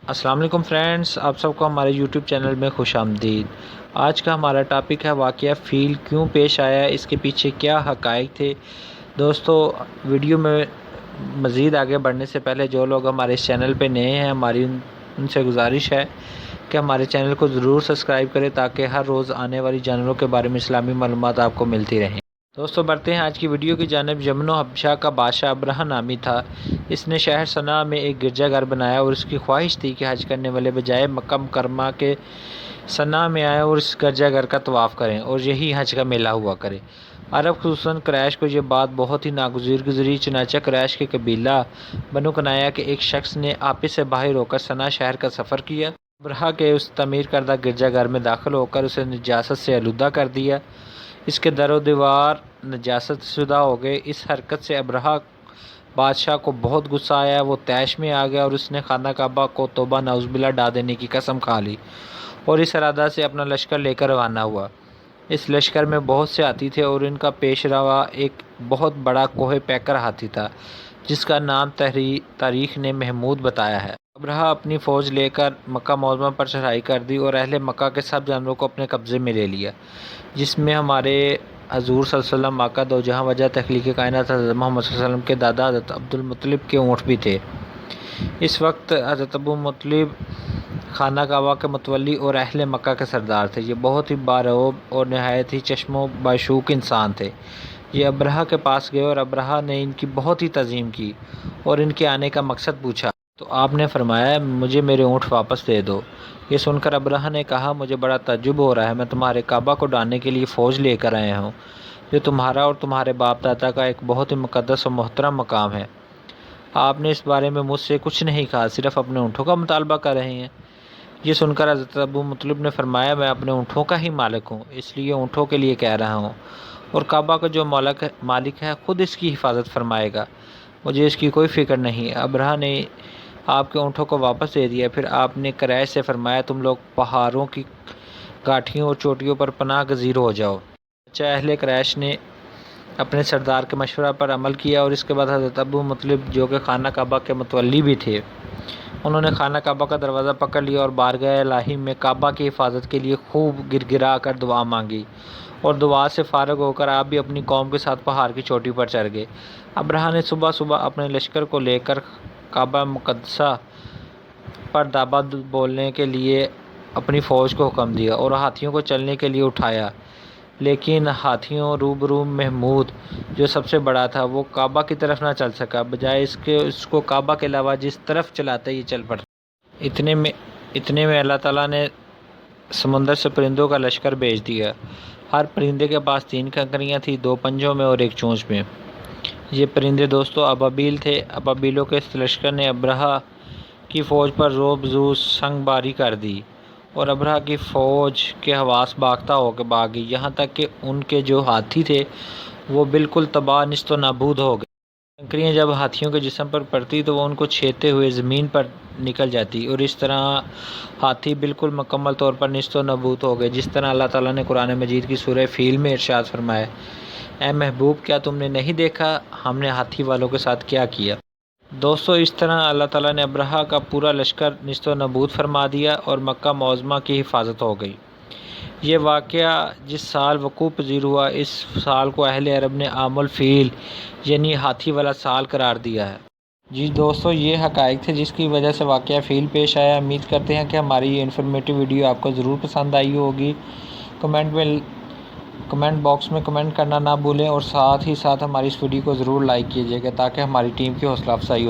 السلام علیکم فرینڈس، آپ سب کو ہمارے یوٹیوب چینل میں خوش آمدید۔ آج کا ہمارا ٹاپک ہے واقعہ فیل کیوں پیش آیا، اس کے پیچھے کیا حقائق تھے۔ دوستو، ویڈیو میں مزید آگے بڑھنے سے پہلے جو لوگ ہمارے اس چینل پہ نئے ہیں، ہماری ان سے گزارش ہے کہ ہمارے چینل کو ضرور سبسکرائب کریں تاکہ ہر روز آنے والی جانوروں کے بارے میں اسلامی معلومات آپ کو ملتی رہیں۔ دوستو، بڑھتے ہیں آج کی ویڈیو کی جانب۔ یمن و حبشہ کا بادشاہ ابرہہ نامی تھا۔ اس نے شہر صنعا میں ایک گرجا گھر بنایا اور اس کی خواہش تھی کہ حج کرنے والے بجائے مکہ مکرمہ کے صنعا میں آئیں اور اس گرجا گھر کا طواف کریں اور یہی حج کا میلہ ہوا کرے۔ عرب خصوصاً قریش کو یہ بات بہت ہی ناگزیر گزری، چنانچہ قریش کے قبیلہ بنو کنانہ کے ایک شخص نے آپس سے باہر ہو کر صنعا شہر کا سفر کیا۔ ابرہہ کے اس تعمیر کردہ گرجا گھر میں داخل ہو کر اسے نجاست سے آلودہ کر دیا۔ اس کے در و دیوار نجاست شدہ ہو گئے۔ اس حرکت سے ابرہہ بادشاہ کو بہت غصہ آیا، وہ طیش میں آ گیا اور اس نے خانہ کعبہ کو توبہ نعوذ باللہ ڈھا دینے کی قسم کھا لی اور اس ارادہ سے اپنا لشکر لے کر روانہ ہوا۔ اس لشکر میں بہت سے ہاتھی تھے اور ان کا پیش روا ایک بہت بڑا کوہ پیکر ہاتھی تھا جس کا نام تاریخ نے محمود بتایا ہے۔ ابرہہ اپنی فوج لے کر مکہ معظمہ پر چڑھائی کر دی اور اہل مکہ کے سب جانوروں کو اپنے قبضے میں لے لیا، جس میں ہمارے حضور صلی اللہ علیہ وسلم آقا دو جہاں وجہ تخلیق کائنات حضرت محمد صلی اللہ علیہ وسلم کے دادا حضرت عبد المطلب کے اونٹ بھی تھے۔ اس وقت حضرت ابو مطلب خانہ کعبہ کے متولی اور اہل مکہ کے سردار تھے۔ یہ بہت ہی بارعب اور نہایت ہی چشم و باشوق انسان تھے۔ یہ ابرہہ کے پاس گئے اور ابرہہ نے ان کی بہت ہی تعظیم کی اور ان کے آنے کا مقصد پوچھا تو آپ نے فرمایا، مجھے میرے اونٹ واپس دے دو۔ یہ سن کر ابرہہ نے کہا، مجھے بڑا تعجب ہو رہا ہے، میں تمہارے کعبہ کو ڈھانے کے لیے فوج لے کر آیا ہوں جو تمہارا اور تمہارے باپ دادا کا ایک بہت ہی مقدس اور محترم مقام ہے۔ آپ نے اس بارے میں مجھ سے کچھ نہیں کہا، صرف اپنے اونٹوں کا مطالبہ کر رہے ہیں۔ یہ سن کر حضرت ابو مطلب نے فرمایا، میں اپنے اونٹوں کا ہی مالک ہوں، اس لیے اونٹوں کے لیے کہہ رہا ہوں، اور کعبہ کا جو مالک ہے خود اس کی حفاظت فرمائے گا، مجھے اس کی کوئی فکر نہیں۔ ابرہہ نے آپ کے اونٹوں کو واپس دے دیا۔ پھر آپ نے قریش سے فرمایا، تم لوگ پہاڑوں کی گھاٹیوں اور چوٹیوں پر پناہ گزیر ہو جاؤ۔ اہل قریش نے اپنے سردار کے مشورہ پر عمل کیا اور اس کے بعد حضرت ابو مطلب جو کہ خانہ کعبہ کے متولی بھی تھے، انہوں نے خانہ کعبہ کا دروازہ پکڑ لیا اور بارگاہ الہی میں کعبہ کی حفاظت کے لیے خوب گر گرا کر دعا مانگی، اور دعا سے فارغ ہو کر آپ بھی اپنی قوم کے ساتھ پہاڑ کی چوٹی پر چڑھ گئے۔ ابرہہ نے صبح صبح اپنے لشکر کو لے کر کعبہ مقدسہ پر دعوت بولنے کے لیے اپنی فوج کو حکم دیا اور ہاتھیوں کو چلنے کے لیے اٹھایا، لیکن ہاتھیوں روبرو محمود جو سب سے بڑا تھا وہ کعبہ کی طرف نہ چل سکا، بجائے اس کے اس کو کعبہ کے علاوہ جس طرف چلاتا یہ چل پڑا۔ اتنے میں اللہ تعالیٰ نے سمندر سے پرندوں کا لشکر بھیج دیا۔ ہر پرندے کے پاس 3 کنکریاں تھیں، 2 پنجوں میں اور 1 چونچ میں۔ یہ پرندے دوستو ابابیل تھے۔ ابابیلوں کے اس لشکر نے ابرہہ کی فوج پر روب زو سنگ باری کر دی اور ابرہہ کی فوج کے حواس باختہ ہو کے بھاگی، یہاں تک کہ ان کے جو ہاتھی تھے وہ بالکل تباہ نیست و نابود ہو گئے۔ کنکریاں جب ہاتھیوں کے جسم پر پڑتی تو وہ ان کو چھیدتے ہوئے زمین پر نکل جاتی اور اس طرح ہاتھی بالکل مکمل طور پر نیست و نابود ہو گئے، جس طرح اللہ تعالیٰ نے قرآن مجید کی سورہ فیل میں ارشاد فرمایا، اے محبوب کیا تم نے نہیں دیکھا ہم نے ہاتھی والوں کے ساتھ کیا کیا۔ دوستو، اس طرح اللہ تعالیٰ نے ابرہہ کا پورا لشکر نیست و نابود فرما دیا اور مکہ معظمہ کی حفاظت ہو گئی۔ یہ واقعہ جس سال وقوع پذیر ہوا، اس سال کو اہل عرب نے عام الفیل یعنی ہاتھی والا سال قرار دیا ہے۔ جی دوستو، یہ حقائق تھے جس کی وجہ سے واقعہ فیل پیش آیا۔ امید کرتے ہیں کہ ہماری یہ انفارمیٹیو ویڈیو آپ کو ضرور پسند آئی ہوگی۔ کمنٹ باکس میں کمنٹ کرنا نہ بھولیں اور ساتھ ہی ساتھ ہماری اس ویڈیو کو ضرور لائک کیجیے گا تاکہ ہماری ٹیم کی حوصلہ افزائی ہو۔